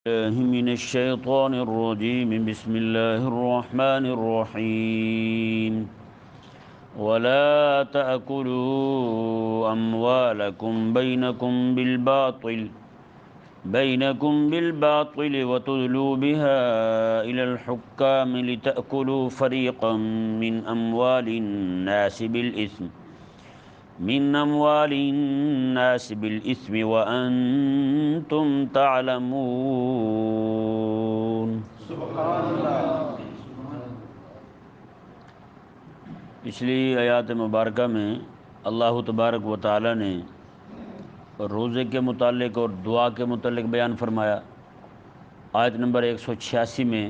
من الشيطان الرجيم بسم الله الرحمن الرحيم ولا تأكلوا أموالكم بينكم بالباطل وتدلوا بها إلى الحكام لتأكلوا فريقا من أموال الناس بالإثم وأنتم تعلمون۔ سبحان اللہ۔ پچھلی آیات مبارکہ میں اللہ تبارک و تعالی نے روزے کے متعلق اور دعا کے متعلق بیان فرمایا۔ آیت نمبر 186 میں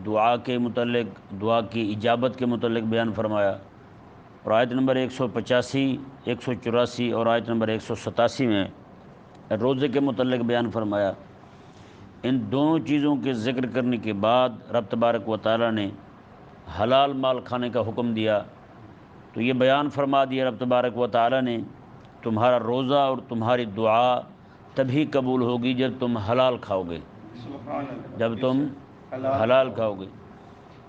دعا کے متعلق، دعا کی اجابت کے متعلق بیان فرمایا، اور آیت نمبر 185، 184 اور آیت نمبر 187 میں روزے کے متعلق بیان فرمایا۔ ان دونوں چیزوں کے ذکر کرنے کے بعد رب تبارک و تعالی نے حلال مال کھانے کا حکم دیا، تو یہ بیان فرما دیا رب تبارک و تعالی نے تمہارا روزہ اور تمہاری دعا تبھی قبول ہوگی جب تم حلال کھاؤ گے، حلال کھاؤ گے۔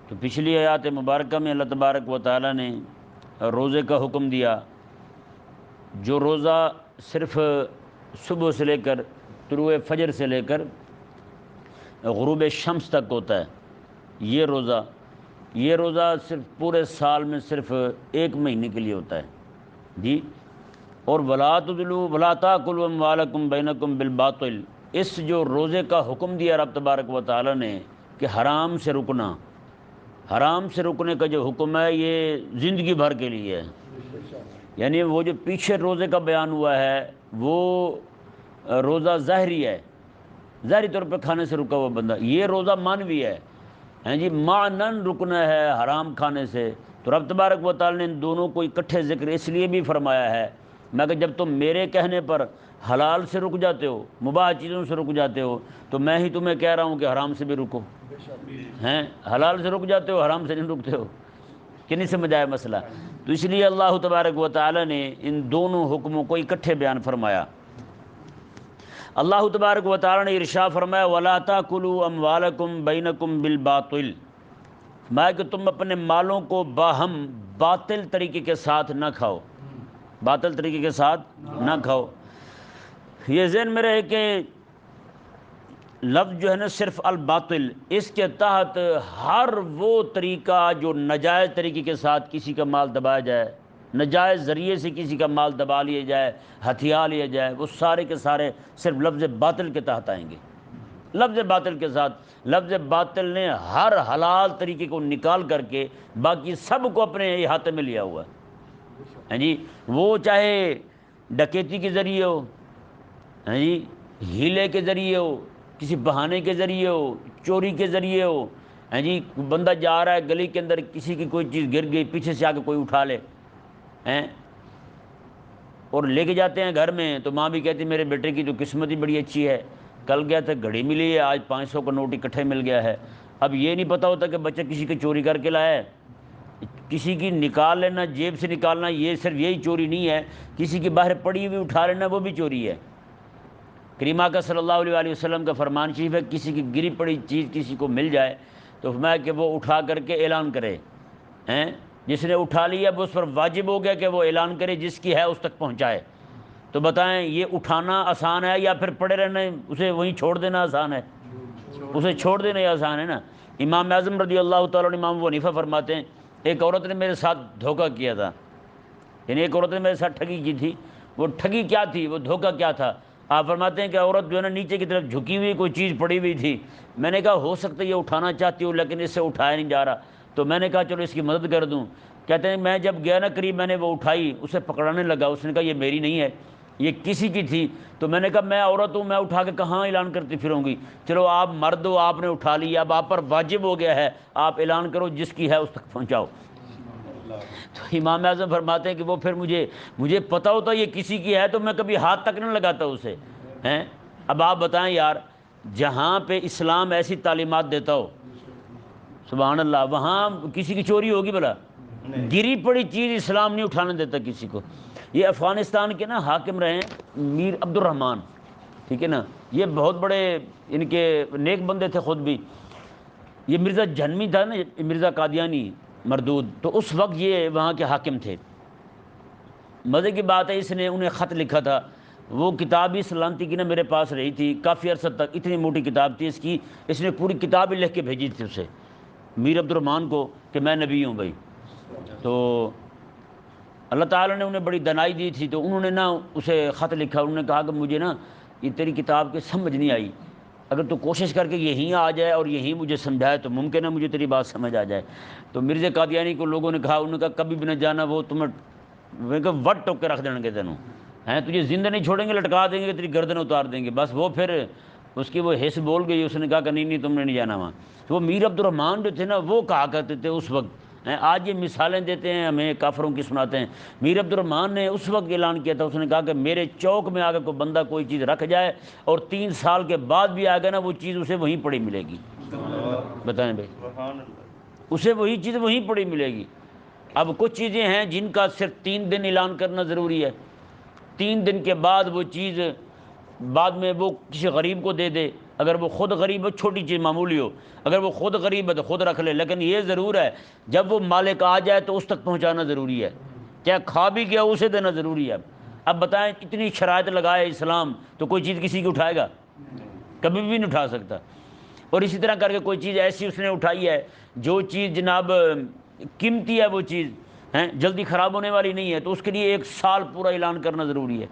تو پچھلی آیات مبارکہ میں اللہ تبارک و تعالی نے روزے کا حکم دیا۔ جو روزہ صرف صبح سے لے کر طلوع فجر سے لے کر غروب شمس تک ہوتا ہے، یہ روزہ صرف پورے سال میں صرف ایک مہینے کے لیے ہوتا ہے جی۔ اور ولا تاکلوا اموالکم بینکم بالباطل، اس جو روزے کا حکم دیا رب تبارک و تعالی نے کہ حرام سے رکنے کا جو حکم ہے یہ زندگی بھر کے لیے ہے، یعنی وہ جو پیچھے روزے کا بیان ہوا ہے وہ روزہ ظاہری ہے، ظاہری طور پہ کھانے سے رکا ہوا بندہ، یہ روزہ معنوی ہے جی، معنن رکنا ہے حرام کھانے سے۔ تو رب تبارک و تعالی نے ان دونوں کو اکٹھے ذکر اس لیے بھی فرمایا ہے میں کہ جب تم میرے کہنے پر حلال سے رک جاتے ہو، مباح چیزوں سے رک جاتے ہو، تو میں ہی تمہیں کہہ رہا ہوں کہ حرام سے بھی رکو، حلال سے رک جاتے ہو، حرام سے نہیں رکتے ہو، کہ نہیں سمجھ آیا مسئلہ؟ تو اس لیے اللہ تبارک و تعالی نے ان دونوں حکموں کو اکٹھے بیان فرمایا۔ اللہ تبارک و تعالی نے ارشاد فرمایا وَلَا تَأْكُلُوا أَمْوَالَكُمْ بَيْنَكُمْ بِالْبَاطِلِ، میں کہ تم اپنے مالوں کو باہم باطل طریقے کے ساتھ نہ کھاؤ، باطل طریقے کے ساتھ نہ کھاؤ۔ یہ ذہن میں رہے کہ لفظ جو ہے نا صرف الباطل، اس کے تحت ہر وہ طریقہ جو ناجائز طریقے کے ساتھ کسی کا مال دبایا جائے، ناجائز ذریعے سے کسی کا مال دبا لیا جائے، ہتھیا لیا جائے، وہ سارے کے سارے صرف لفظ باطل کے تحت آئیں گے۔ لفظ باطل کے ساتھ، لفظ باطل نے ہر حلال طریقے کو نکال کر کے باقی سب کو اپنے احاطے میں لیا ہوا ہے جی۔ وہ چاہے ڈکیتی کے ذریعے ہو جی، ہیلے کے ذریعے ہو، کسی بہانے کے ذریعے ہو، چوری کے ذریعے ہو جی، بندہ جا رہا ہے گلی کے اندر، کسی کی کوئی چیز گر گئی، پیچھے سے آ کے کوئی اٹھا لے اور لے کے جاتے ہیں گھر میں، تو ماں بھی کہتی میرے بیٹے کی تو قسمت ہی بڑی اچھی ہے، کل گیا تھا گھڑی ملی ہے، آج 500 کا نوٹ اکٹھے مل گیا ہے۔ اب یہ نہیں پتہ ہوتا کہ بچہ کسی کی چوری کر کے لایا ہے، کسی کی نکال لینا، جیب سے نکالنا، یہ صرف یہی چوری نہیں ہے، کسی کی باہر پڑی ہوئی اٹھا لینا وہ بھی چوری ہے۔ کریم آقا صلی اللہ علیہ وآلہ وسلم کا فرمان شریف ہے کسی کی گری پڑی چیز کسی کو مل جائے تو فرمایا کہ وہ اٹھا کر کے اعلان کرے، جس نے اٹھا لیا وہ اس پر واجب ہو گیا کہ وہ اعلان کرے، جس کی ہے اس تک پہنچائے۔ تو بتائیں یہ اٹھانا آسان ہے یا پھر پڑے رہنا، اسے وہیں چھوڑ دینا آسان ہے؟ اسے چھوڑ دینا ہی آسان ہے نا۔ امام اعظم رضی اللہ تعالیٰ عنہ امام ابو حنیفہ فرماتے ہیں ایک عورت نے میرے ساتھ دھوکہ کیا تھا، یعنی ایک عورت نے میرے ساتھ ٹھگی کی تھی۔ وہ ٹھگی کیا تھی، وہ دھوکہ کیا تھا؟ آپ فرماتے ہیں کہ عورت جو ہے نا نیچے کی طرف جھکی ہوئی کوئی چیز پڑی ہوئی تھی، میں نے کہا ہو سکتا ہے یہ اٹھانا چاہتی ہوں لیکن اس سے اٹھایا نہیں جا رہا، تو میں نے کہا چلو اس کی مدد کر دوں۔ کہتے ہیں میں جب گیا نا قریب، میں نے وہ اٹھائی، اسے پکڑانے لگا، اس نے کہا یہ میری نہیں ہے، یہ کسی کی تھی۔ تو میں نے کہا میں عورت ہوں، میں اٹھا کے کہاں اعلان کرتی پھروں گی، چلو آپ مرد ہو، آپ نے اٹھا لی، اب آپ پر واجب ہو گیا ہے، آپ اعلان کرو، جس کی ہے اس تک پہنچاؤ۔ تو امام اعظم فرماتے ہیں کہ وہ پھر مجھے پتہ ہوتا یہ کسی کی ہے تو میں کبھی ہاتھ تک نہ لگاتا اسے۔ اب آپ بتائیں یار، جہاں پہ اسلام ایسی تعلیمات دیتا ہو سبحان اللہ، وہاں کسی کی چوری ہوگی بھلا؟ گری پڑی چیز اسلام نہیں اٹھانے دیتا کسی کو۔ یہ افغانستان کے نا حاکم رہے ہیں میر عبد الرحمان، ٹھیک ہے نا. یہ بہت بڑے ان کے نیک بندے تھے خود بھی. یہ مرزا جھنمی تھا نا، مرزا قادیانی مردود، تو اس وقت یہ وہاں کے حاکم تھے. مزے کی بات ہے اس نے انہیں خط لکھا تھا. وہ کتاب ہی سلامتی کی نا میرے پاس رہی تھی کافی عرصہ تک، اتنی موٹی کتاب تھی اس کی. اس نے پوری کتاب ہی لکھ کے بھیجی تھی اسے، میر عبد الرحمن کو، کہ میں نبی ہوں بھائی. تو اللہ تعالیٰ نے انہیں بڑی دنائی دی تھی، تو انہوں نے نا اسے خط لکھا. انہوں نے کہا کہ مجھے نا یہ تیری کتاب کی سمجھ نہیں آئی، اگر تو کوشش کر کے یہیں آ جائے اور یہیں مجھے سمجھائے تو ممکن ہے مجھے تیری بات سمجھ آ جائے. تو مرزا قادیانی کو لوگوں نے کہا، انہوں نے کہا کبھی بھی نہ جانا، وہ تمہیں وٹ ٹوک کے رکھ دیں گے تینوں ہیں، تجھے زندہ نہیں چھوڑیں گے، لٹکا دیں گے، تیری گردن اتار دیں گے. بس وہ پھر اس کی وہ حص بول گئی. اس نے کہا کہ نہیں تم نے نہیں جانا وہاں. تو وہ میر عبد الرحمن جو تھے نا وہ کہا کرتے تھے اس وقت. آج یہ مثالیں دیتے ہیں ہمیں، کافروں کی سناتے ہیں. میر عبد الرحمن نے اس وقت اعلان کیا تھا، اس نے کہا کہ میرے چوک میں آ کے کوئی بندہ کوئی چیز رکھ جائے اور 3 سال کے بعد بھی آ گیا نا، وہ چیز اسے وہیں پڑی ملے گی. بتائیں بھائی، اسے وہی چیز وہیں پڑی ملے گی. اب کچھ چیزیں ہیں جن کا صرف 3 دن اعلان کرنا ضروری ہے. 3 دن کے بعد وہ چیز بعد میں وہ کسی غریب کو دے دے. اگر وہ خود غریب ہو، چھوٹی چیز معمولی ہو، اگر وہ خود غریب ہے تو خود رکھ لے. لیکن یہ ضرور ہے جب وہ مالک آ جائے تو اس تک پہنچانا ضروری ہے. کیا کھا بھی گیا اسے دینا ضروری ہے. اب بتائیں اتنی شرائط لگائے اسلام تو کوئی چیز کسی کی اٹھائے گا؟ کبھی بھی نہیں اٹھا سکتا. اور اسی طرح کر کے کوئی چیز ایسی اس نے اٹھائی ہے جو چیز جناب قیمتی ہے، وہ چیز جلدی خراب ہونے والی نہیں ہے، تو اس کے لیے 1 سال پورا اعلان کرنا ضروری ہے.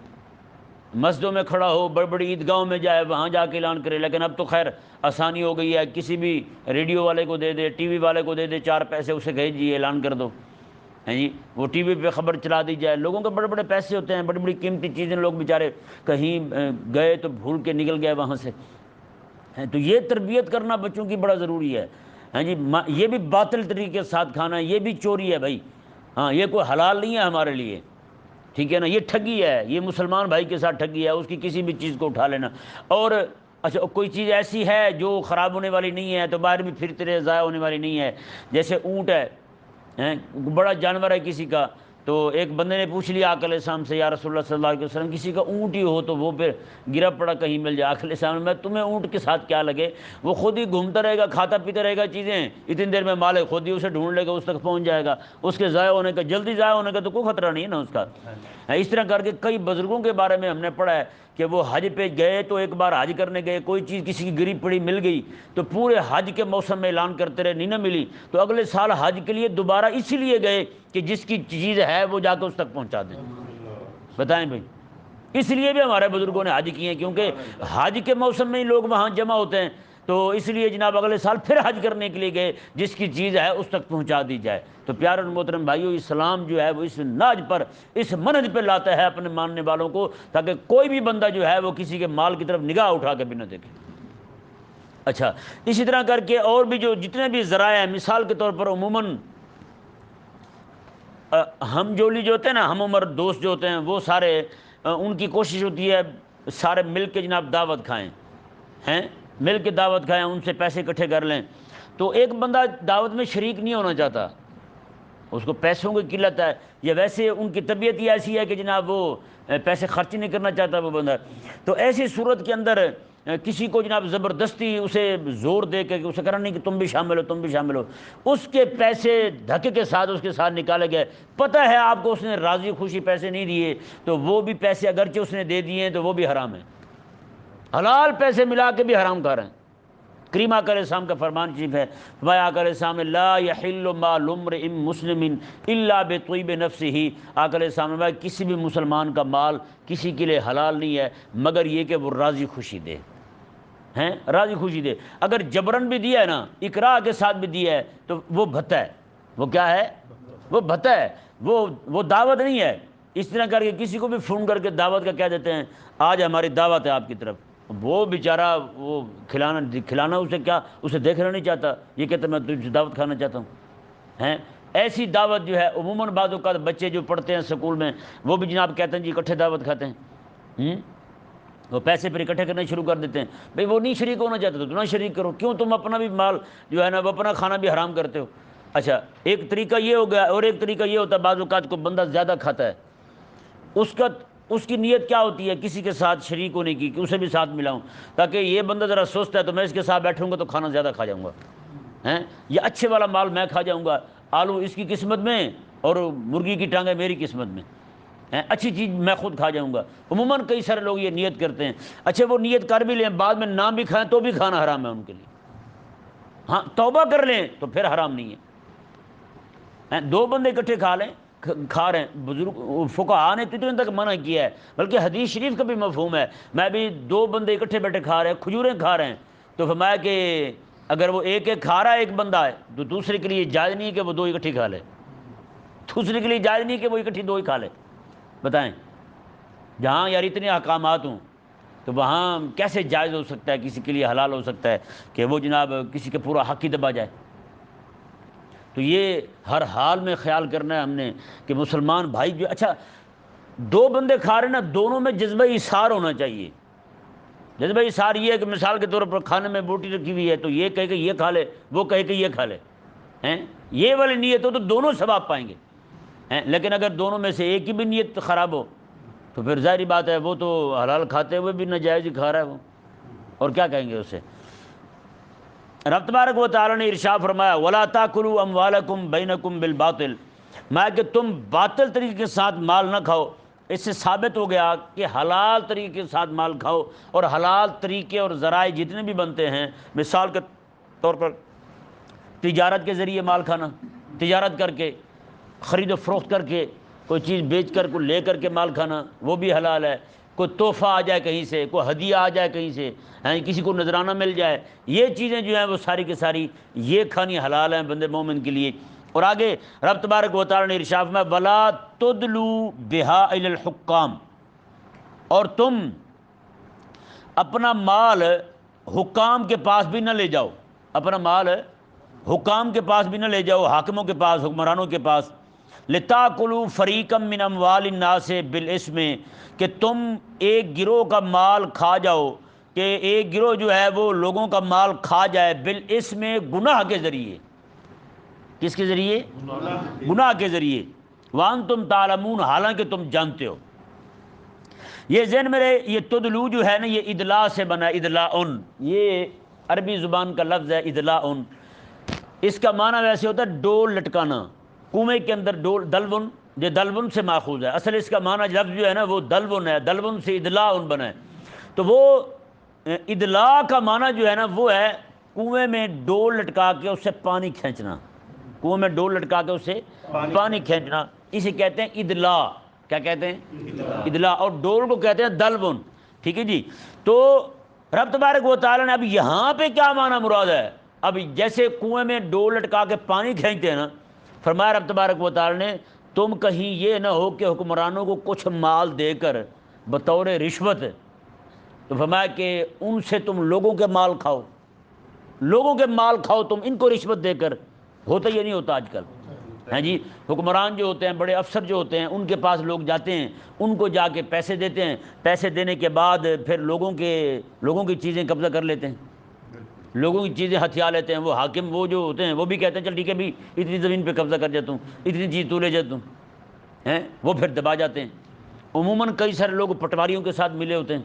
مسجدوں میں کھڑا ہو، بڑی بڑی عیدگاہوں میں جائے، وہاں جا کے اعلان کرے. لیکن اب تو خیر آسانی ہو گئی ہے، کسی بھی ریڈیو والے کو دے دے، ٹی وی والے کو دے دے 4 پیسے، اسے کہے جی اعلان کر دو، ہیں جی وہ ٹی وی پہ خبر چلا دی جائے. لوگوں کے بڑے بڑے پیسے ہوتے ہیں، بڑی بڑی قیمتی چیزیں، لوگ بیچارے کہیں گئے تو بھول کے نکل گئے وہاں سے. تو یہ تربیت کرنا بچوں کی بڑا ضروری ہے. ہاں جی، یہ بھی باطل طریقے کے ساتھ کھانا، یہ بھی چوری ہے بھائی. ہاں یہ کوئی حلال نہیں ہے ہمارے لیے، ٹھیک ہے نا. یہ ٹھگی ہے، یہ مسلمان بھائی کے ساتھ ٹھگی ہے، اس کی کسی بھی چیز کو اٹھا لینا. اور اچھا کوئی چیز ایسی ہے جو خراب ہونے والی نہیں ہے تو باہر بھی پھرتے رہے، ضائع ہونے والی نہیں ہے. جیسے اونٹ ہے، بڑا جانور ہے کسی کا، تو ایک بندے نے پوچھ لیا آقا علیہ السلام سے، یا رسول اللہ صلی اللہ علیہ وسلم کسی کا اونٹ ہی ہو تو وہ پھر گرا پڑا کہیں مل جائے. آقا علیہ السلام میں تمہیں اونٹ کے ساتھ کیا لگے، وہ خود ہی گھومتا رہے گا، کھاتا پیتا رہے گا چیزیں، اتنی دیر میں مالک خود ہی اسے ڈھونڈ لے گا، اس تک پہنچ جائے گا. اس کے ضائع ہونے کا، جلدی ضائع ہونے کا تو کوئی خطرہ نہیں ہے نا اس کا. اس طرح کر کے کئی بزرگوں کے بارے میں ہم نے پڑھا ہے کہ وہ حج پہ گئے تو ایک بار حج کرنے گئے، کوئی چیز کسی کی گری پڑی مل گئی تو پورے حج کے موسم میں اعلان کرتے رہے، نہیں نہ ملی تو اگلے سال حج کے لیے دوبارہ اسی لیے گئے کہ جس کی چیز ہے وہ جا کے اس تک پہنچا دیں. بتائیں بھائی، اس لیے بھی ہمارے بزرگوں نے حج کیے ہیں، کیونکہ حج کے موسم میں ہی لوگ وہاں جمع ہوتے ہیں. تو اس لیے جناب اگلے سال پھر حج کرنے کے لیے گئے، جس کی چیز ہے اس تک پہنچا دی جائے. تو پیارے اور محترم بھائیو، اسلام جو ہے وہ اس ناج پر، اس منہج پہ لاتا ہے اپنے ماننے والوں کو، تاکہ کوئی بھی بندہ جو ہے وہ کسی کے مال کی طرف نگاہ اٹھا کے بھی نہ دیکھے. اچھا اسی طرح کر کے اور بھی جو جتنے بھی ذرائع ہیں، مثال کے طور پر عموماً ہم جولی جو ہوتے ہیں نا، ہم عمر دوست جو ہوتے ہیں، وہ سارے ان کی کوشش ہوتی ہے سارے مل کے جناب دعوت کھائیں، مل کے دعوت کھائیں، ان سے پیسے اکٹھے کر لیں. تو ایک بندہ دعوت میں شریک نہیں ہونا چاہتا، اس کو پیسوں کی قلت ہے، یا ویسے ان کی طبیعت ہی ایسی ہے کہ جناب وہ پیسے خرچ نہیں کرنا چاہتا وہ بندہ. تو ایسی صورت کے اندر کسی کو جناب زبردستی اسے زور دے کے اسے کرنا نہیں کہ تم بھی شامل ہو، تم بھی شامل ہو، اس کے پیسے دھکے کے ساتھ اس کے ساتھ نکالے گئے. پتہ ہے آپ کو اس نے راضی خوشی پیسے نہیں دیے، تو وہ بھی پیسے اگرچہ اس نے دے دیے ہیں تو وہ بھی حرام ہیں، حلال پیسے ملا کے بھی حرام کھا رہے ہیں. کریم آقا علیہ السلام کا فرمان شریف ہے، فرمایا آقا علیہ السلام لا یحل مال امرئ مسلم الا بطیب نفسہ. آقا علیہ السلام نے کسی بھی مسلمان کا مال کسی کے لیے حلال نہیں ہے مگر یہ کہ وہ راضی خوشی دے، راضی خوشی دے. اگر جبرن بھی دیا ہے نا، اکراہ کے ساتھ بھی دیا ہے تو وہ بھتا ہے. وہ کیا ہے؟ وہ بھتا ہے، وہ دعوت نہیں ہے. اس طرح کر کے کسی کو بھی فون کر کے دعوت کا کہہ دیتے ہیں آج ہماری دعوت ہے آپ کی طرف، وہ بیچارہ وہ کھلانا اسے کیا، اسے دیکھنا نہیں چاہتا، یہ کہتا میں تجھ سے دعوت کھانا چاہتا ہوں. ایسی دعوت جو ہے عموماً بعض اوقات بچے جو پڑھتے ہیں سکول میں وہ بھی جناب کہتے ہیں جی اکٹھے دعوت کھاتے ہیں، وہ پیسے پھر اکٹھے کرنا شروع کر دیتے ہیں. بھئی وہ نہیں شریک ہونا چاہتے تو نہ شریک کرو، کیوں تم اپنا بھی مال جو ہے نا وہ اپنا کھانا بھی حرام کرتے ہو. اچھا ایک طریقہ یہ ہو گیا، اور ایک طریقہ یہ ہوتا ہے بعض اوقات کو بندہ زیادہ کھاتا ہے، اس کا اس کی نیت کیا ہوتی ہے؟ کسی کے ساتھ شریک ہونے کی، کہ اسے بھی ساتھ ملاؤں، تاکہ یہ بندہ ذرا سست ہے تو میں اس کے ساتھ بیٹھوں گا تو کھانا زیادہ کھا جاؤں گا، ہیں، یہ اچھے والا مال میں کھا جاؤں گا، آلو اس کی قسمت میں اور مرغی کی ٹانگیں میری قسمت میں، ہیں، اچھی چیز میں خود کھا جاؤں گا۔ عموماً کئی سارے لوگ یہ نیت کرتے ہیں، اچھا وہ نیت کر بھی لیں، بعد میں نہ بھی کھائیں تو بھی کھانا حرام ہے ان کے لیے۔ ہاں توبہ کر لیں تو پھر حرام نہیں ہے۔ دو بندے اکٹھے کھا لیں، کھا رہے ہیں، بزرگ فقہاء نے اتنے تک منع کیا ہے، بلکہ حدیث شریف کا بھی مفہوم ہے، میں بھی دو بندے اکٹھے بیٹھے کھا رہے ہیں، کھجوریں کھا رہے ہیں، تو فرمایا کہ اگر وہ ایک ایک کھا رہا ہے ایک بندہ ہے تو دوسرے کے لیے جائز نہیں ہے کہ وہ دو اکٹھی کھا لے، دوسرے کے لیے جائز نہیں کہ وہ اکٹھی دو ہی کھا لے۔ بتائیں، جہاں یار اتنے احکامات ہوں تو وہاں کیسے جائز ہو سکتا ہے، کسی کے لیے حلال ہو سکتا ہے کہ وہ جناب کسی کے پورا حق ہی دبا جائے؟ تو یہ ہر حال میں خیال کرنا ہے ہم نے کہ مسلمان بھائی جو، اچھا دو بندے کھا رہے ہیں نا، دونوں میں جذبہ ایثار ہونا چاہیے۔ جذبہ ایثار یہ ہے کہ مثال کے طور پر کھانے میں بوٹی رکھی ہوئی ہے تو یہ کہے کہ یہ کھا لے، وہ کہے کہ یہ کھا لے، ہیں، یہ والی نیت ہو تو دونوں ثواب پائیں گے، ہیں، لیکن اگر دونوں میں سے ایک کی بھی نیت خراب ہو تو پھر ظاہری بات ہے وہ تو حلال کھاتے ہوئے بھی ناجائز ہی کھا رہا ہے وہ، اور کیا کہیں گے اسے۔ رب تبارک و تعالیٰ نے ارشاد فرمایا وَلَا تَأْكُلُوا أَمْوَالَكُمْ بَيْنَكُمْ بِالْبَاطِلِ، میں کہ تم باطل طریقے کے ساتھ مال نہ کھاؤ۔ اس سے ثابت ہو گیا کہ حلال طریقے کے ساتھ مال کھاؤ، اور حلال طریقے اور ذرائع جتنے بھی بنتے ہیں، مثال کے طور پر تجارت کے ذریعے مال کھانا، تجارت کر کے، خرید و فروخت کر کے، کوئی چیز بیچ کر کوئی لے کر کے مال کھانا، وہ بھی حلال ہے۔ کوئی تحفہ آ جائے کہیں سے، کوئی ہدیہ آ جائے کہیں سے، کسی کو نذرانہ مل جائے، یہ چیزیں جو ہیں وہ ساری کی ساری یہ کھانی حلال ہیں بندے مومن کے لیے۔ اور آگے رب تبارک و تعالیٰ نے ارشاد میں وَلَا تُدْلُوا بِهَا إِلَى الْحُكَّامِ، اور تم اپنا مال حکام کے پاس بھی نہ لے جاؤ، اپنا مال حکام کے پاس بھی نہ لے جاؤ، حاکموں کے پاس، حکمرانوں کے پاس۔ لِتَأْكُلُوا فَرِيقًا مِّنْ أَمْوَالِ النَّاسِ بِالْإِثْمِ، کہ تم ایک گروہ کا مال کھا جاؤ، کہ ایک گروہ جو ہے وہ لوگوں کا مال کھا جائے، بالاسم، گناہ کے ذریعے۔ کس کے ذریعے؟ گناہ کے ذریعے۔ وَأَنْتُمْ تَعْلَمُونَ، حالانکہ تم جانتے ہو۔ یہ ذہن میں رہے، یہ تدلو جو ہے نا یہ ادلاء سے بنا ہے، ادلاءن، یہ عربی زبان کا لفظ ہے ادلاءن۔ اس کا معنی ویسے ہوتا ہے ڈول لٹکانا، کنویں کے اندر ڈول، دلون، یہ دلون سے ماخوذ ہے، اصل اس کا معنی لفظ جو ہے نا وہ دلون ہے، دلون سے ادلاءن بنا ہے۔ تو وہ ادلاء کا معنی جو ہے نا وہ ہے کنویں میں ڈول لٹکا کے اس سے پانی کھینچنا، کنویں میں ڈول لٹکا کے اس سے پانی کھینچنا، اسے کہتے ہیں ادلاء۔ کیا کہتے ہیں؟ ادلاء۔ اور ڈول کو کہتے ہیں دلون، ٹھیک ہے جی۔ تو رب تبارک و تعالیٰ نے اب یہاں پہ کیا معنی مراد ہے؟ اب جیسے کنویں میں ڈول لٹکا کے پانی کھینچتے ہیں نا، فرمایا رب تبارک و تعالیٰ نے تم کہیں یہ نہ ہو کہ حکمرانوں کو کچھ مال دے کر بطور رشوت، تو فرمایا کہ ان سے تم لوگوں کے مال کھاؤ، لوگوں کے مال کھاؤ تم ان کو رشوت دے کر۔ ہوتا یہ نہیں ہوتا آج کل، ہیں جی، حکمران جو ہوتے ہیں، بڑے افسر جو ہوتے ہیں، ان کے پاس لوگ جاتے ہیں، ان کو جا کے پیسے دیتے ہیں، پیسے دینے کے بعد پھر لوگوں کی چیزیں قبضہ کر لیتے ہیں، لوگوں کی چیزیں ہتھیا لیتے ہیں۔ وہ حاکم وہ جو ہوتے ہیں وہ بھی کہتے ہیں چل ٹھیک ہے بھی اتنی زمین پہ قبضہ کر جاتا ہوں، اتنی چیز تو لے جاتا ہوں، ہیں، وہ پھر دبا جاتے ہیں۔ عموماً کئی سارے لوگ پٹواریوں کے ساتھ ملے ہوتے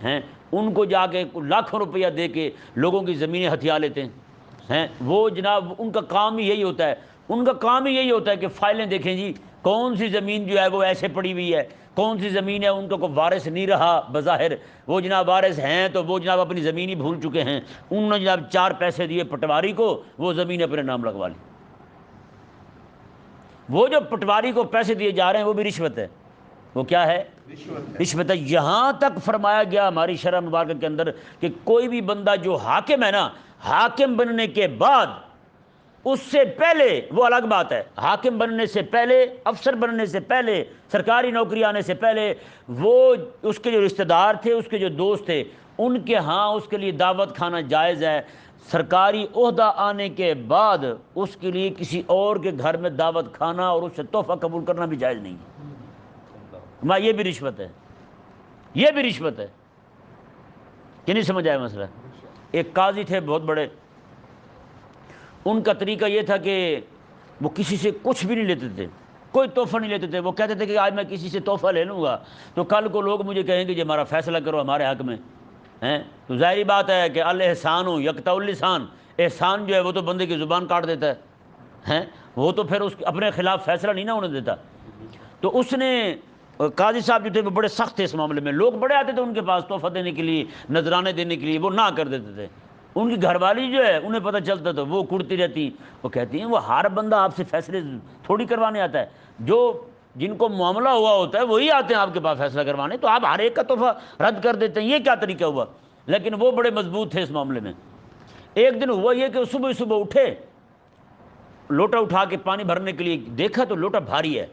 ہیں، ان کو جا کے لاکھوں روپیہ دے کے لوگوں کی زمینیں ہتھیا لیتے ہیں۔ وہ جناب ان کا کام ہی یہی ہوتا ہے، ان کا کام ہی یہی ہوتا ہے کہ فائلیں دیکھیں جی، کون سی زمین جو ہے وہ ایسے پڑی ہوئی ہے، کون سی زمین ہے ان کو کوئی وارث نہیں رہا بظاہر، وہ جناب وارث ہیں تو وہ جناب اپنی زمین ہی بھول چکے ہیں، انہوں نے جناب 4 پیسے دیے پٹواری کو، وہ زمین اپنے نام لگوا لی۔ وہ جو پٹواری کو پیسے دیے جا رہے ہیں وہ بھی رشوت ہے، وہ کیا ہے؟ رشوت ہے۔ یہاں تک فرمایا گیا ہماری شرع مبارکہ کے اندر کہ کوئی بھی بندہ جو حاکم ہے نا، حاکم بننے کے بعد، اس سے پہلے وہ الگ بات ہے، حاکم بننے سے پہلے، افسر بننے سے پہلے، سرکاری نوکری آنے سے پہلے، وہ اس کے جو رشتہ دار تھے، اس کے جو دوست تھے، ان کے ہاں اس کے لیے دعوت کھانا جائز ہے۔ سرکاری عہدہ آنے کے بعد اس کے لیے کسی اور کے گھر میں دعوت کھانا اور اس سے تحفہ قبول کرنا بھی جائز نہیں ہے۔ یہ بھی رشوت ہے، یہ بھی رشوت ہے۔ کہ نہیں سمجھ آیا مسئلہ؟ ایک قاضی تھے بہت بڑے، ان کا طریقہ یہ تھا کہ وہ کسی سے کچھ بھی نہیں لیتے تھے، کوئی تحفہ نہیں لیتے تھے۔ وہ کہتے تھے کہ آج میں کسی سے تحفہ لے لوں گا تو کل کو لوگ مجھے کہیں گے جی ہمارا فیصلہ کرو ہمارے حق میں ہیں۔ تو ظاہری بات ہے کہ الاحسان یقطع اللسان، احسان جو ہے وہ تو بندے کی زبان کاٹ دیتا ہے، وہ تو پھر اس اپنے خلاف فیصلہ نہیں نہ ہونے دیتا۔ تو اس نے قاضی صاحب جو تھے وہ بڑے سخت تھے اس معاملے میں، لوگ بڑے آتے تھے ان کے پاس تحفہ دینے کے لیے، نذرانے دینے کے لیے، وہ نہ کر دیتے تھے۔ ان کی گھر والی جو ہے انہیں پتہ چلتا تھا، وہ کڑتی رہتی، وہ کہتی ہیں وہ ہر بندہ آپ سے فیصلے تھوڑی کروانے آتا ہے، جو جن کو معاملہ ہوا ہوتا ہے وہی آتے ہیں آپ کے پاس فیصلہ کروانے، تو آپ ہر ایک کا تحفہ رد کر دیتے ہیں، یہ کیا طریقہ ہوا؟ لیکن وہ بڑے مضبوط تھے اس معاملے میں۔ ایک دن ہوا یہ کہ صبح صبح اٹھے، لوٹا اٹھا کے پانی بھرنے کے لیے دیکھا تو لوٹا بھاری ہے،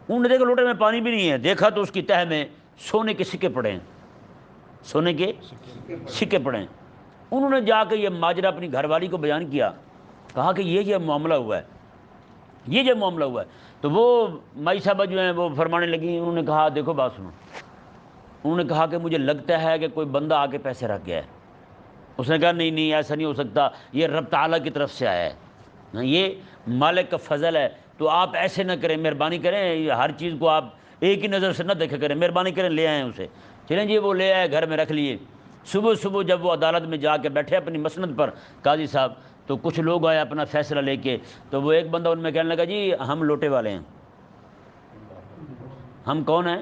انہوں نے دیکھا لوٹے میں پانی بھی نہیں ہے، دیکھا تو اس کی تہہ میں سونے کے سکے پڑے ہیں، سونے کے سکے پڑے ہیں۔ انہوں نے جا کے یہ ماجرا اپنی گھر والی کو بیان کیا، کہا کہ یہ معاملہ ہوا ہے، یہ معاملہ ہوا ہے۔ تو وہ مائی صاحبہ جو ہیں وہ فرمانے لگی، انہوں نے کہا دیکھو بات سنو، انہوں نے کہا کہ مجھے لگتا ہے کہ کوئی بندہ آ کے پیسے رکھ گیا ہے۔ اس نے کہا نہیں ایسا نہیں ہو سکتا، یہ رب تعالیٰ کی طرف سے آیا ہے، یہ مالک کا فضل ہے، تو آپ ایسے نہ کریں، مہربانی کریں، ہر چیز کو آپ ایک ہی نظر سے نہ دیکھا کریں، مہربانی کریں لے آئیں اسے۔ چلیں جی وہ لے آئے، گھر میں رکھ لیے۔ صبح صبح جب وہ عدالت میں جا کے بیٹھے اپنی مسند پر قاضی صاحب، تو کچھ لوگ آئے اپنا فیصلہ لے کے، تو وہ ایک بندہ ان میں کہنے لگا جی ہم لوٹے والے ہیں۔ ہم کون ہیں؟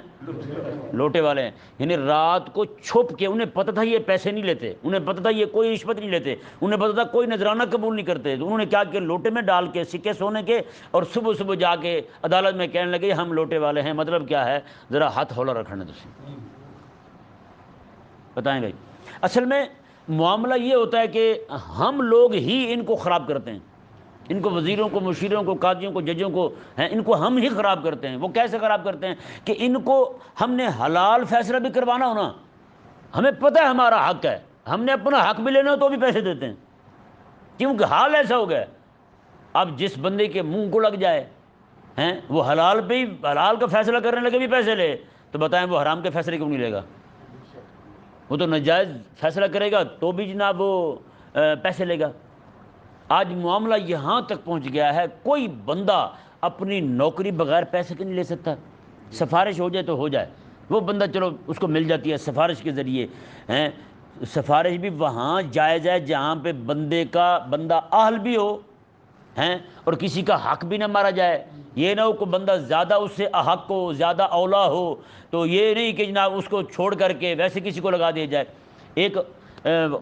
لوٹے والے ہیں، یعنی رات کو چھپ کے، انہیں پتہ تھا یہ پیسے نہیں لیتے، انہیں پتہ تھا یہ کوئی رشوت نہیں لیتے، انہیں پتہ تھا کوئی نذرانہ قبول نہیں کرتے، تو انہوں نے کیا کہ لوٹے میں ڈال کے سکے سونے کے، اور صبح صبح جا کے عدالت میں کہنے لگے ہم لوٹے والے ہیں۔ مطلب کیا ہے؟ ذرا ہاتھ ہولا رکھنا تسی، بتائیں بھائی۔ اصل میں معاملہ یہ ہوتا ہے کہ ہم لوگ ہی ان کو خراب کرتے ہیں، ان کو وزیروں کو، مشیروں کو، قاضیوں کو، ججوں کو ہیں، ان کو ہم ہی خراب کرتے ہیں۔ وہ کیسے خراب کرتے ہیں کہ ان کو ہم نے حلال فیصلہ بھی کروانا ہونا، ہمیں پتہ ہے ہمارا حق ہے، ہم نے اپنا حق بھی لینا ہو تو بھی پیسے دیتے ہیں، کیونکہ حال ایسا ہو گیا ہے۔ اب جس بندے کے منہ کو لگ جائے ہیں وہ حلال پہ ہی، حلال کا فیصلہ کرنے لگے بھی پیسے لے، تو بتائیں وہ حرام کے فیصلے کیوں نہیں لے گا؟ وہ تو ناجائز فیصلہ کرے گا تو بھی جناب وہ پیسے لے گا۔ آج معاملہ یہاں تک پہنچ گیا ہے، کوئی بندہ اپنی نوکری بغیر پیسے کے نہیں لے سکتا، سفارش ہو جائے تو ہو جائے، وہ بندہ چلو اس کو مل جاتی ہے سفارش کے ذریعے ہیں۔ سفارش بھی وہاں جائز ہے جہاں پہ بندہ اہل بھی ہو ہیں، اور کسی کا حق بھی نہ مارا جائے۔ یہ نہ ہو کہ بندہ زیادہ اس سے احق ہو، زیادہ اولا ہو، تو یہ نہیں کہ جناب اس کو چھوڑ کر کے ویسے کسی کو لگا دیا جائے۔ ایک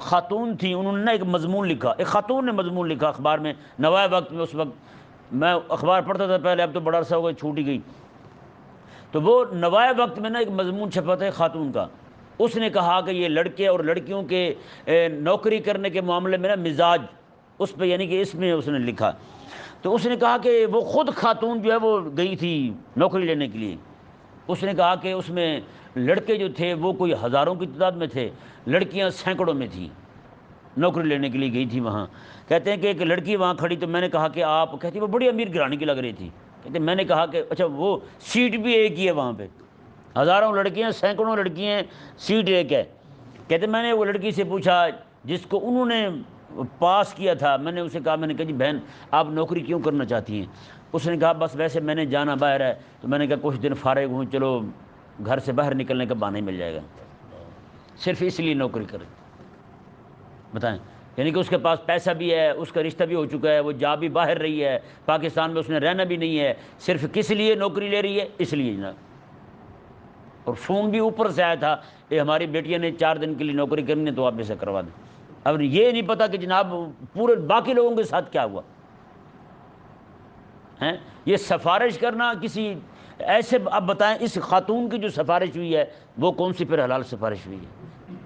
خاتون تھی، انہوں نے ایک مضمون لکھا، ایک خاتون نے مضمون لکھا اخبار میں نوائے وقت میں، اس وقت میں اخبار پڑھتا تھا پہلے، اب تو بڑا عرصہ ہو گیا چھوٹ ہی گئی، تو وہ نوائے وقت میں نا ایک مضمون چھپا تھا خاتون کا۔ اس نے کہا کہ یہ لڑکے اور لڑکیوں کے نوکری کرنے کے معاملے میں نا مزاج اس پہ، یعنی کہ اس میں اس نے لکھا، تو اس نے کہا کہ وہ خود خاتون جو ہے وہ گئی تھی نوکری لینے کے لیے، اس نے کہا کہ اس میں لڑکے جو تھے وہ کوئی ہزاروں کی تعداد میں تھے، لڑکیاں سینکڑوں میں تھیں، نوکری لینے کے لیے گئی تھی وہاں۔ کہتے ہیں کہ ایک لڑکی وہاں کھڑی، تو میں نے کہا کہ آپ، کہتی وہ بڑی امیر گھرانے کی لگ رہی تھی، کہتے میں نے کہا کہ اچھا وہ سیٹ بھی ایک ہی ہے وہاں پہ، ہزاروں لڑکیاں، سینکڑوں لڑکیاں، سیٹ ایک ہے۔ کہتے میں نے وہ لڑکی سے پوچھا جس کو انہوں نے پاس کیا تھا، میں نے اسے کہا، میں نے کہا جی بہن آپ نوکری کیوں کرنا چاہتی ہیں؟ اس نے کہا بس ویسے میں نے جانا باہر ہے، تو میں نے کہا کچھ دن فارغ ہوں، چلو گھر سے باہر نکلنے کا بہانہ مل جائے گا، صرف اس لیے نوکری کرے۔ بتائیں، یعنی کہ اس کے پاس پیسہ بھی ہے، اس کا رشتہ بھی ہو چکا ہے، وہ جا بھی باہر رہی ہے، پاکستان میں اس نے رہنا بھی نہیں ہے، صرف کس لیے نوکری لے رہی ہے؟ اس لیے جناب۔ اور فون بھی اوپر سے آیا تھا کہ ہماری بیٹیاں نے 4 دن کے لیے نوکری کرنی ہے تو آپ اسے کروا دیں۔ اب یہ نہیں پتا کہ جناب پورے باقی لوگوں کے ساتھ کیا ہوا ہیں۔ یہ سفارش کرنا کسی ایسے، اب بتائیں اس خاتون کی جو سفارش ہوئی ہے وہ کون سی پھر حلال سفارش ہوئی ہے؟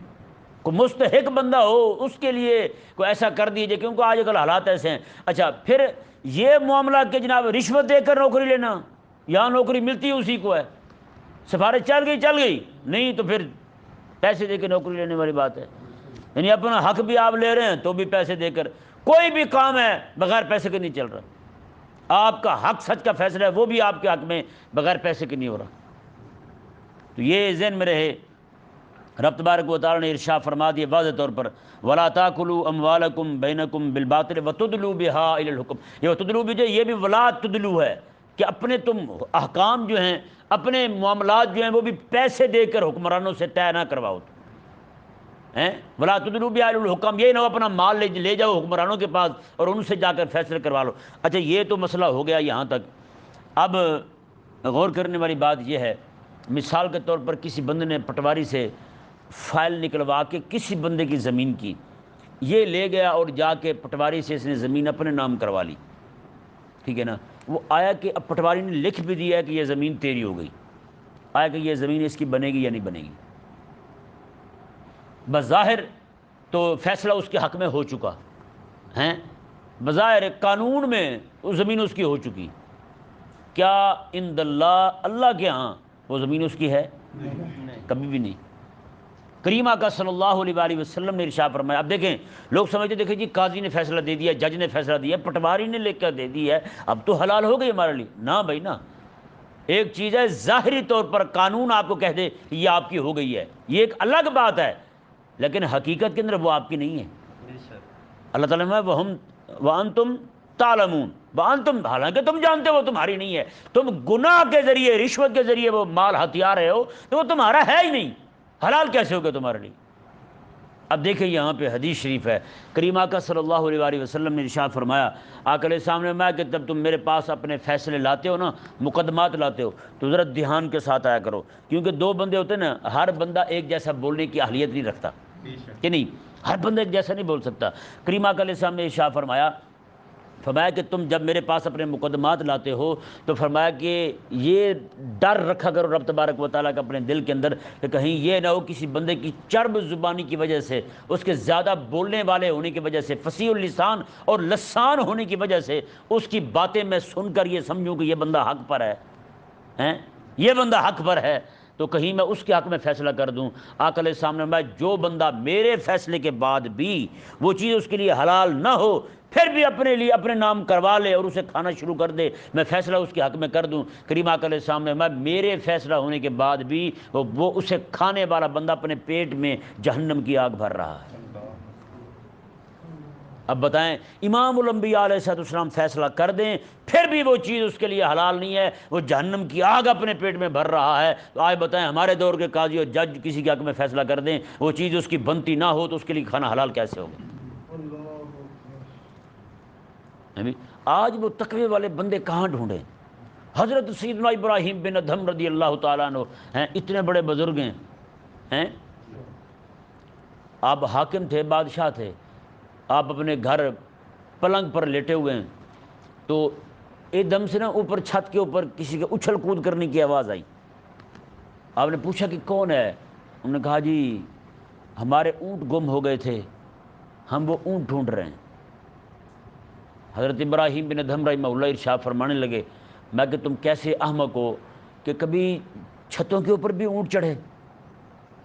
کوئی مستحق بندہ ہو اس کے لیے کوئی ایسا کر دیجیے، کیونکہ آج کل حالات ایسے ہیں۔ اچھا پھر یہ معاملہ کہ جناب رشوت دے کر نوکری لینا، یہاں نوکری ملتی اسی کو ہے، سفارش چل گئی نہیں تو پھر پیسے دے کے نوکری لینے والی بات ہے، یعنی اپنا حق بھی آپ لے رہے ہیں تو بھی پیسے دے کر، کوئی بھی کام ہے بغیر پیسے کے نہیں چل رہا، آپ کا حق سچ کا فیصلہ ہے وہ بھی آپ کے حق میں بغیر پیسے کے نہیں ہو رہا۔ تو یہ ذہن میں رہے، رب تبارک و تعالیٰ نے ارشاد فرما دیا واضح طور پر، وَلَا تَأْكُلُوا أَمْوَالَكُمْ بَيْنَكُمْ بِالْبَاطِلِ وَتُدْلُوا بِهَا إِلَى الْحُكْمِ، یہ تدلو بھی جو یہ بھی ولا تدلو ہے، کہ اپنے تم احکام جو ہیں، اپنے معاملات جو ہیں وہ بھی پیسے دے کر حکمرانوں سے طے نہ کرواؤ ولا تدلوا بعلی الحکام، یہ نہ ہو اپنا مال لے جاؤ حکمرانوں کے پاس اور ان سے جا کر فیصلے کروا لو۔ اچھا یہ تو مسئلہ ہو گیا یہاں تک۔ اب غور کرنے والی بات یہ ہے، مثال کے طور پر کسی بندے نے پٹواری سے فائل نکلوا کے کسی بندے کی زمین کی، یہ لے گیا اور جا کے پٹواری سے اس نے زمین اپنے نام کروا لی، ٹھیک ہے نا۔ وہ آیا کہ اب پٹواری نے لکھ بھی دیا ہے کہ یہ زمین تیری ہو گئی، آیا کہ یہ زمین اس کی بنے گی یا نہیں بنے گی؟ بظاہر تو فیصلہ اس کے حق میں ہو چکا ہے، بظاہر قانون میں وہ زمین اس کی ہو چکی، کیا عند اللہ، اللہ کے ہاں وہ زمین اس کی ہے؟ کبھی بھی نہیں۔ کریم آقا صلی اللہ علیہ وآلہ وسلم نے ارشاد فرمایا، اب دیکھیں لوگ سمجھتے دیکھیں جی قاضی نے فیصلہ دے دیا، جج نے فیصلہ دیا، پٹواری نے لکھ کر دے دیا ہے، اب تو حلال ہو گئی ہمارے لیے۔ نہ بھائی نہ، ایک چیز ہے ظاہری طور پر قانون آپ کو کہہ دے یہ آپ کی ہو گئی ہے، یہ ایک الگ بات ہے، لیکن حقیقت کے اندر وہ آپ کی نہیں ہے۔ اللہ تعالیٰ نے وَأَنْتُمْ تَعْلَمُونَ، وَأَنْتُمْ، حالانکہ تم جانتے ہو تمہاری نہیں ہے، تم گناہ کے ذریعے، رشوت کے ذریعے وہ مال ہتھیا رہے ہو تو وہ تمہارا ہے ہی نہیں، حلال کیسے ہوگا تمہارے لیے؟ اب دیکھیں یہاں پہ حدیث شریف ہے، کریم آقا صلی اللہ علیہ وآلہ وسلم نے ارشاد فرمایا، آقا علیہ السلام نے فرمایا کہ جب تم میرے پاس اپنے فیصلے لاتے ہو نا، مقدمات لاتے ہو، تو ذرا دھیان کے ساتھ آیا کرو، کیونکہ دو بندے ہوتے ہیں نا، ہر بندہ ایک جیسا بولنے کی اہلیت نہیں رکھتا، کہ نہیں، ہر بندہ ایک جیسا نہیں بول سکتا۔ کریم آقا علیہ السلام نے ارشاد فرمایا کہ تم جب میرے پاس اپنے مقدمات لاتے ہو تو فرمایا کہ یہ ڈر رکھا کرو رب تبارک و تعالیٰ کا اپنے دل کے اندر کہ کہیں یہ نہ ہو کسی بندے کی چرب زبانی کی وجہ سے، اس کے زیادہ بولنے والے ہونے کی وجہ سے، فصیح اللسان اور لسان ہونے کی وجہ سے اس کی باتیں میں سن کر یہ سمجھوں کہ یہ بندہ حق پر ہے، یہ بندہ حق پر ہے، تو کہیں میں اس کے حق میں فیصلہ کر دوں۔ آقا علیہ السلام نے فرمایا جو بندہ میرے فیصلے کے بعد بھی وہ چیز اس کے لیے حلال نہ ہو، پھر بھی اپنے لیے اپنے نام کروا لے اور اسے کھانا شروع کر دے، میں فیصلہ اس کے حق میں کر دوں، کریم آقا علیہ السلام نے فرمایا میرے فیصلہ ہونے کے بعد بھی وہ اسے کھانے والا بندہ اپنے پیٹ میں جہنم کی آگ بھر رہا ہے۔ اب بتائیں، امام الانبیاء علیہ السلام فیصلہ کر دیں پھر بھی وہ چیز اس کے لیے حلال نہیں ہے، وہ جہنم کی آگ اپنے پیٹ میں بھر رہا ہے، تو آج بتائیں ہمارے دور کے قاضی اور جج کسی کے حق میں فیصلہ کر دیں، وہ چیز اس کی بنتی نہ ہو تو اس کے لیے کھانا حلال کیسے ہوگا؟ آج وہ تقوی والے بندے کہاں ڈھونڈیں؟ حضرت سیدنا ابراہیم بن ادھم رضی اللہ تعالیٰ عنہ ہیں، اتنے بڑے بزرگ ہیں، آپ حاکم تھے، بادشاہ تھے، آپ اپنے گھر پلنگ پر لیٹے ہوئے ہیں تو ایک دم سے نا اوپر چھت کے اوپر کسی کے اچھل کود کرنے کی آواز آئی۔ آپ نے پوچھا کہ کون ہے؟ انہوں نے کہا جی ہمارے اونٹ گم ہو گئے تھے، ہم وہ اونٹ ڈھونڈ رہے ہیں۔ حضرت ابراہیم بن ادھم رحمہ اللہ ارشاد فرمانے لگے، میں کہ تم کیسے احمق ہو کہ کبھی چھتوں کے اوپر بھی اونٹ چڑھے،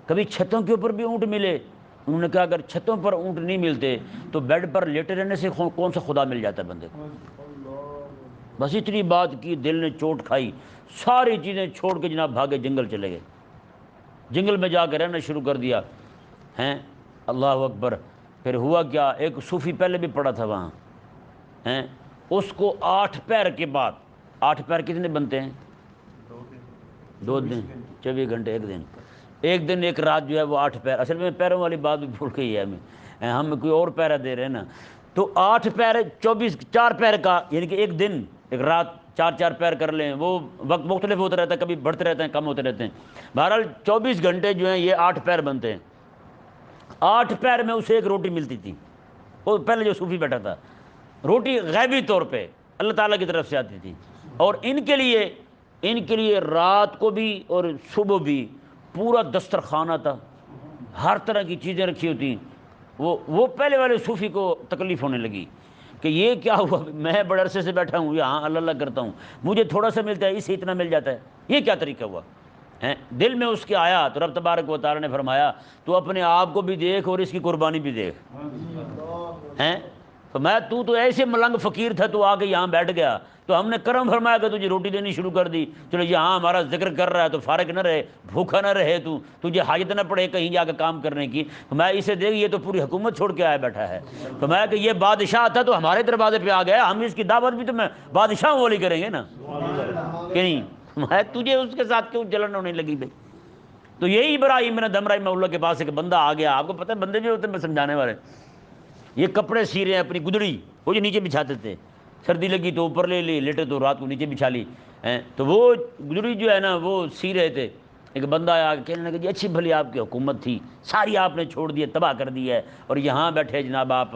کبھی چھتوں کے اوپر بھی اونٹ ملے؟ انہوں نے کہا اگر چھتوں پر اونٹ نہیں ملتے تو بیڈ پر لیٹے رہنے سے کون سا خدا مل جاتا ہے بندے کو؟ بس اتنی بات کی، دل نے چوٹ کھائی، ساری چیزیں چھوڑ کے جناب بھاگے، جنگل چلے گئے، جنگل میں جا کے رہنا شروع کر دیا ہیں۔ اللہ اکبر۔ پھر ہوا کیا، ایک صوفی پہلے بھی پڑا تھا وہاں ہیں، اس کو 8 پیر کے بعد، 8 پیر کتنے بنتے ہیں؟ 2 دن، 24 گھنٹے، ایک دن ایک رات جو ہے وہ 8 پیر، اصل میں پیروں والی بات بھی بھول گئی ہے ہم کوئی اور پیرا دے رہے ہیں نا، تو 8 پیر 4 پیر کا، یعنی کہ ایک دن ایک رات 4 پیر کر لیں، وہ وقت مختلف ہوتا رہتا ہے، کبھی بڑھتے رہتے ہیں کم ہوتے رہتے ہیں، بہرحال 24 گھنٹے جو ہیں یہ 8 پیر بنتے ہیں۔ 8 پیر میں اسے ایک روٹی ملتی تھی، وہ پہلے جو صوفی بیٹھا تھا، روٹی غیبی طور پہ اللہ تعالیٰ کی طرف سے آتی تھی، اور ان کے لیے رات کو بھی اور صبح بھی پورا دسترخوان آتا، ہر طرح کی چیزیں رکھی ہوتی۔ وہ پہلے والے صوفی کو تکلیف ہونے لگی کہ یہ کیا ہوا، میں بڑے عرصے سے بیٹھا ہوں یہاں اللہ اللہ کرتا ہوں، مجھے تھوڑا سا ملتا ہے، اسے اتنا مل جاتا ہے، یہ کیا طریقہ ہوا؟ دل میں اس کے آیا تو رب تبارک و تعالیٰ نے فرمایا تو اپنے آپ کو بھی دیکھ اور اس کی قربانی بھی دیکھ، فرمایا تو ایسے ملنگ فقیر تھا، تو آ کے یہاں بیٹھ گیا تو ہم نے کرم فرمایا کہ تجھے روٹی دینی شروع کر دی، چلو یہاں ہمارا ذکر کر رہا ہے تو فارغ نہ رہے، بھوکا نہ رہے، تجھے حاجت نہ پڑے کہیں جا کے کام کرنے کی۔ فرمایا اسے دیکھ یہ تو پوری حکومت چھوڑ کے آیا بیٹھا ہے۔ فرمایا کہ یہ بادشاہ تھا تو ہمارے دروازے پہ آ گیا، ہم اس کی دعوت بھی تو میں بادشاہ والی کریں گے نا کہ نہیں؟ فرمایا تجھے اس کے ساتھ کیوں جلن ہونے لگی بھائی؟ تو یہی ابراہیم بن ادھم رحمہ اللہ کے پاس ایک بندہ آ گیا، آپ کو پتہ ہے بندے جو ہوتے ہیں میں سمجھانے والے، یہ کپڑے سی رہے ہیں اپنی گدڑی، وہ جو نیچے بچھاتے تھے، سردی لگی تو اوپر لے لی، لیٹے تو رات کو نیچے بچھا لی، تو وہ گدڑی جو ہے نا وہ سی رہے تھے۔ ایک بندہ آیا کہنے لگا جی اچھی بھلی آپ کی حکومت تھی، ساری آپ نے چھوڑ دی ہے، تباہ کر دی ہے، اور یہاں بیٹھے جناب آپ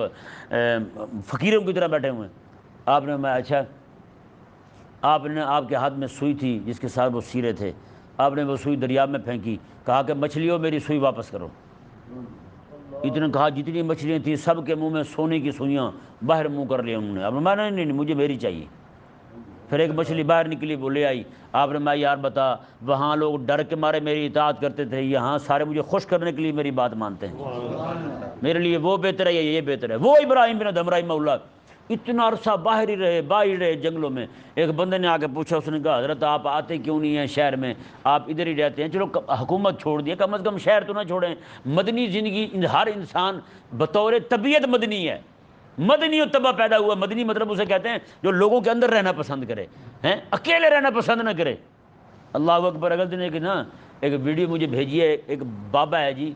فقیروں کی طرح بیٹھے ہوئے ہیں۔ آپ نے میں اچھا آپ کے ہاتھ میں سوئی تھی جس کے ساتھ وہ سی رہے تھے، آپ نے وہ سوئی دریا میں پھینکی، کہا کہ مچھلیوں میری سوئی واپس کرو۔ اتنے کہا جتنی مچھلیاں تھیں سب کے منہ میں سونے کی سوئیاں باہر منہ کر لیا انہوں نے۔ اب میں نہیں مجھے میری چاہیے۔ پھر ایک مچھلی باہر نکلی وہ لے آئی، آپ نے میں یار بتا وہاں لوگ ڈر کے مارے میری اطاعت کرتے تھے، یہاں سارے مجھے خوش کرنے کے لیے میری بات مانتے ہیں، میرے لیے وہ بہتر ہے یا یہ بہتر ہے۔ وہ ابراہیم بن ادھم رحمہ اللہ اتنا عرصہ باہر ہی رہے جنگلوں میں۔ ایک بندے نے آ کے پوچھا، اس نے کہا حضرت آپ آتے کیوں نہیں ہیں شہر میں، آپ ادھر ہی رہتے ہیں، چلو حکومت چھوڑ دیا کم از کم شہر تو نہ چھوڑیں۔ مدنی زندگی ہر انسان بطور طبیعت مدنی ہے، مدنی و طبع پیدا ہوا۔ مدنی مطلب اسے کہتے ہیں جو لوگوں کے اندر رہنا پسند کرے، اکیلے رہنا پسند نہ کرے۔ اللہ اکبر۔ اگل دن ایک ویڈیو مجھے بھیجی ہے، ایک بابا ہے جی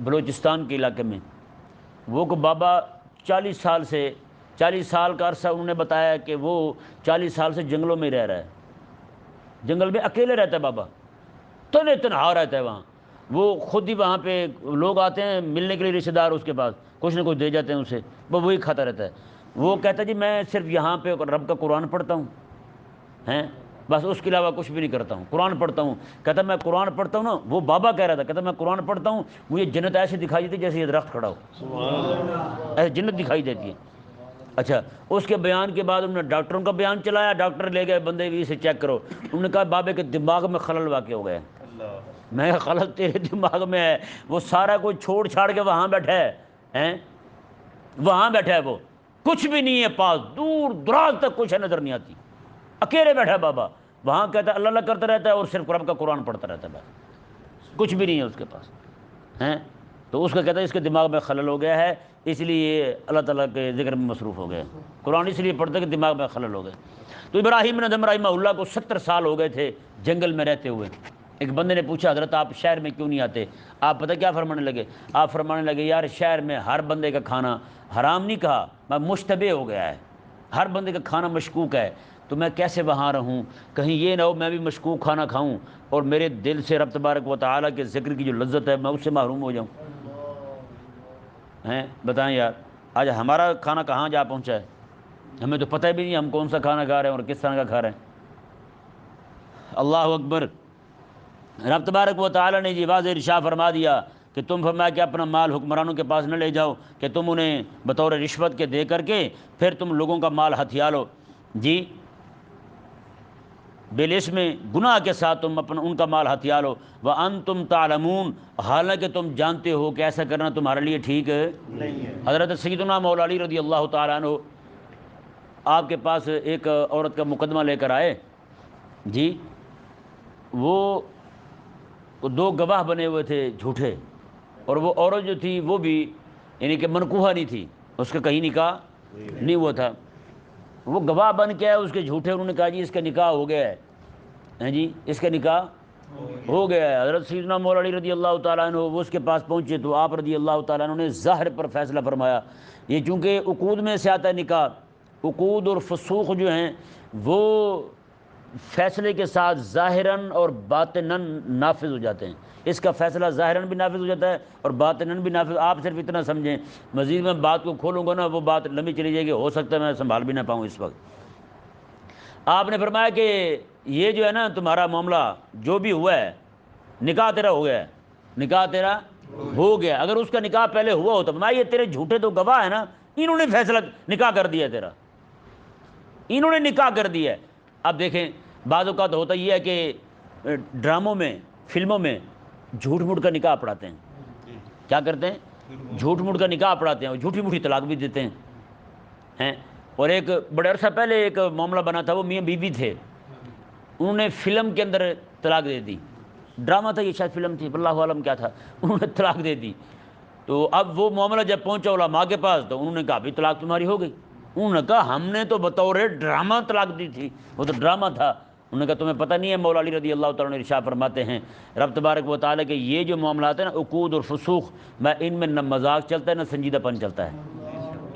بلوچستان کے علاقے میں، وہ کو بابا 40 سال کا عرصہ انہوں نے بتایا کہ وہ 40 سال سے جنگلوں میں رہ رہا ہے، جنگل میں اکیلے رہتا ہے بابا، تنہا رہتا ہے وہاں۔ وہ خود ہی وہاں پہ لوگ آتے ہیں ملنے کے لیے، رشتہ دار اس کے پاس کچھ نہ کچھ دے جاتے ہیں اسے، وہ وہی کھاتا رہتا ہے۔ وہ کہتا ہے جی میں صرف یہاں پہ رب کا قرآن پڑھتا ہوں، بس اس کے علاوہ کچھ بھی نہیں کرتا ہوں، قرآن پڑھتا ہوں۔ کہتا میں قرآن پڑھتا ہوں نا، وہ بابا کہہ رہا تھا، کہتا میں قرآن پڑھتا ہوں مجھے جنت ایسے دکھائی دیتی جیسے یہ درخت کھڑا ہو، ایسے جنت دکھائی دیتی ہے۔ اچھا اس کے بیان کے بعد انہوں نے ڈاکٹروں کا بیان چلایا، ڈاکٹر لے گئے بندے بھی اسے چیک کرو، انہوں نے کہا بابے کے دماغ میں خلل واقع ہو گیا ہے۔ میں خلل تیرے دماغ میں ہے، وہ سارا کوئی چھوڑ چھاڑ کے وہاں بیٹھا ہے، وہاں بیٹھا ہے، وہ کچھ بھی نہیں ہے پاس، دور دراز تک کچھ نظر نہیں آتی، اکیلے بیٹھا ہے بابا وہاں، کہتا ہے اللہ اللہ کرتا رہتا ہے اور صرف رب کا قرآن پڑھتا رہتا ہے، بس کچھ بھی نہیں ہے اس کے پاس۔ تو اس کا کہتا ہے اس کے دماغ میں خلل ہو گیا ہے، اس لیے اللہ تعالیٰ کے ذکر میں مصروف ہو گئے، قرآن اس لیے پڑھتے کہ دماغ میں خلل ہو گئے۔ تو ابراہیم بن ادھم رحمہ اللہ کو 70 سال ہو گئے تھے جنگل میں رہتے ہوئے۔ ایک بندے نے پوچھا حضرت آپ شہر میں کیوں نہیں آتے؟ آپ پتہ کیا فرمانے لگے؟ آپ فرمانے لگے یار شہر میں ہر بندے کا کھانا حرام نہیں کہا، میں مشتبہ ہو گیا ہے، ہر بندے کا کھانا مشکوک ہے، تو میں کیسے وہاں رہوں؟ کہیں یہ نہ ہو میں بھی مشکوک کھانا کھاؤں اور میرے دل سے رب تبارک و تعالیٰ کے ذکر کی جو لذت ہے میں اس سے محروم ہو جاؤں۔ بتائیں یار آج ہمارا کھانا کہاں جا پہنچا ہے، ہمیں تو پتہ بھی نہیں ہم کون سا کھانا کھا رہے ہیں اور کس طرح کا کھا رہے ہیں۔ اللہ اکبر۔ رب تبارک و تعالیٰ نے یہ واضح ارشاد فرما دیا کہ تم فرمایا کہ اپنا مال حکمرانوں کے پاس نہ لے جاؤ کہ تم انہیں بطور رشوت کے دے کر کے پھر تم لوگوں کا مال ہتھیا لو، جی بالاسم میں گناہ کے ساتھ تم ان کا مال ہتھیا لو، وَأَنْتُمْ تَعْلَمُونَ حالانکہ تم جانتے ہو کہ ایسا کرنا تمہارے لیے ٹھیک نہیں ہے۔ حضرت سیدنا مولا علی رضی اللہ تعالیٰ عنہ آپ کے پاس ایک عورت کا مقدمہ لے کر آئے، جی وہ 2 گواہ بنے ہوئے تھے جھوٹے، اور وہ عورت جو تھی وہ بھی یعنی کہ منکوحہ نہیں تھی، اس کا کہیں نکاح نہیں ہوا تھا، وہ گواہ بن کے آئے اس کے جھوٹے، انہوں نے کہا جی اس کا نکاح ہو گیا ہے، جی اس کا نکاح ہو گیا ہے۔ حضرت سیدنا مولا علی رضی اللہ تعالیٰ عنہ وہ اس کے پاس پہنچے تو آپ رضی اللہ تعالیٰ عنہ نے ظاہر پر فیصلہ فرمایا، یہ چونکہ عقود میں سے آتا ہے نکاح، عقود اور فسوق جو ہیں وہ فیصلے کے ساتھ ظاہراً اور باطناً نافذ ہو جاتے ہیں، اس کا فیصلہ ظاہراً بھی نافذ ہو جاتا ہے اور باطناً بھی نافذ۔ آپ صرف اتنا سمجھیں، مزید میں بات کو کھولوں گا نا وہ بات لمبی چلی جائے گی، ہو سکتا ہے میں سنبھال بھی نہ پاؤں اس وقت۔ آپ نے فرمایا کہ یہ جو ہے نا تمہارا معاملہ جو بھی ہوا ہے نکاح تیرا ہو گیا ہے، نکاح تیرا ہو گیا۔ اگر اس کا نکاح پہلے ہوا ہوتا میں یہ تیرے جھوٹے 2 گواہ ہیں نا، انہوں نے فیصلہ نکاح کر دیا تیرا، انہوں نے نکاح کر دیا ہے۔ اب دیکھیں بعض اوقات ہوتا یہ ہے کہ ڈراموں میں فلموں میں جھوٹ موٹ کا نکاح پڑھاتے ہیں، کیا کرتے ہیں؟ جھوٹ موٹ کا نکاح پڑھاتے ہیں اور جھوٹی موٹی طلاق بھی دیتے ہیں، ہیں۔ اور ایک بڑے عرصہ پہلے ایک معاملہ بنا تھا، وہ میاں بیوی تھے، انہوں نے فلم کے اندر طلاق دے دی، ڈرامہ تھا یہ، شاید فلم تھی، اللہ عالم کیا تھا، انہوں نے طلاق دے دی۔ تو اب وہ معاملہ جب پہنچا علماء کے پاس تو انہوں نے کہا بھی طلاق تمہاری ہو گئی۔ انہوں نے کہا ہم نے تو بطور ڈرامہ طلاق دی تھی، وہ تو ڈرامہ تھا۔ انہوں نے کہا تمہیں پتہ نہیں ہے، مولا علی رضی اللہ تعالیٰ نے ارشاد فرماتے ہیں رب تبارک و تعالیٰ کہ یہ جو معاملات ہیں نا عقود اور فسوق، میں ان میں نہ مذاق چلتا ہے نہ سنجیدہ پن چلتا ہے،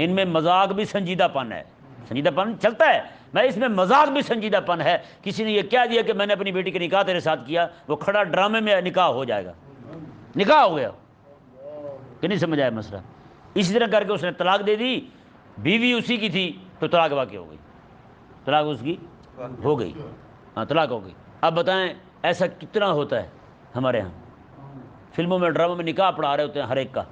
ان میں مذاق بھی سنجیدہ پن ہے، سنجیدہ پن چلتا ہے، میں اس میں مذاق بھی سنجیدہ پن ہے۔ کسی نے یہ کہہ دیا کہ میں نے اپنی بیٹی کا نکاح تیرے ساتھ کیا، وہ کھڑا ڈرامے میں نکاح ہو جائے گا، نکاح ہو گیا، کہ نہیں سمجھ آیا مسئلہ؟ اسی طرح کر کے اس نے طلاق دے دی، بیوی اسی کی تھی تو طلاق واقع ہو گئی، طلاق اس کی ہو گئی، ہاں طلاق ہو گئی۔ اب بتائیں ایسا کتنا ہوتا ہے ہمارے ہاں، فلموں میں ڈراموں میں نکاح پڑھا رہے ہوتے ہیں، ہر ایک کا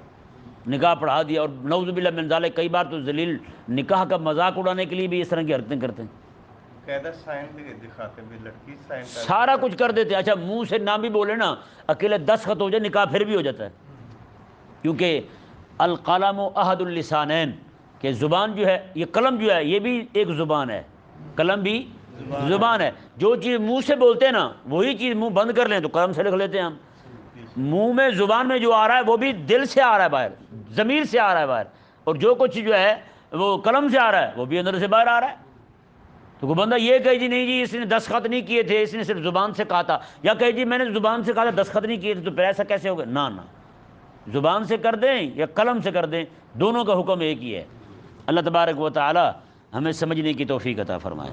نکاح پڑھا دیا، اور نعوذ باللہ من ذالک کئی بار تو ذلیل نکاح کا مذاق اڑانے کے لیے بھی اس طرح کی حرکتیں کرتے ہیں، قاعدہ سائن بھی دکھاتے بھی، لڑکی سائن سارا کچھ کر دیتے ہیں۔ اچھا منہ سے نہ بھی بولے نا، اکیلے 10 خط ہو جائے نکاح پھر بھی ہو جاتا ہے، کیونکہ القلم احد اللسانین، کہ زبان جو ہے، یہ قلم جو ہے یہ بھی ایک زبان ہے، قلم بھی زبان ہے، جو چیز منہ سے بولتے ہیں نا وہی چیز منہ بند کر لیں تو قلم سے لکھ لیتے ہیں ہم، منہ میں زبان میں جو آ رہا ہے وہ بھی دل سے آ رہا ہے باہر، ضمیر سے آ رہا ہے باہر، اور جو کچھ جو ہے وہ قلم سے آ رہا ہے وہ بھی اندر سے باہر آ رہا ہے۔ تو کوئی بندہ یہ کہے جی نہیں جی اس نے 10 خط نہیں کیے تھے، اس نے صرف زبان سے کہا تھا، یا کہے جی میں نے زبان سے کہا تھا 10 خط نہیں کیے تھے، تو پھر ایسا کیسے ہوگا؟ نہ زبان سے کر دیں یا قلم سے کر دیں، دونوں کا حکم ایک ہی ہے۔ اللہ تبارک و تعالی ہمیں سمجھنے کی توفیق عطا فرمائے۔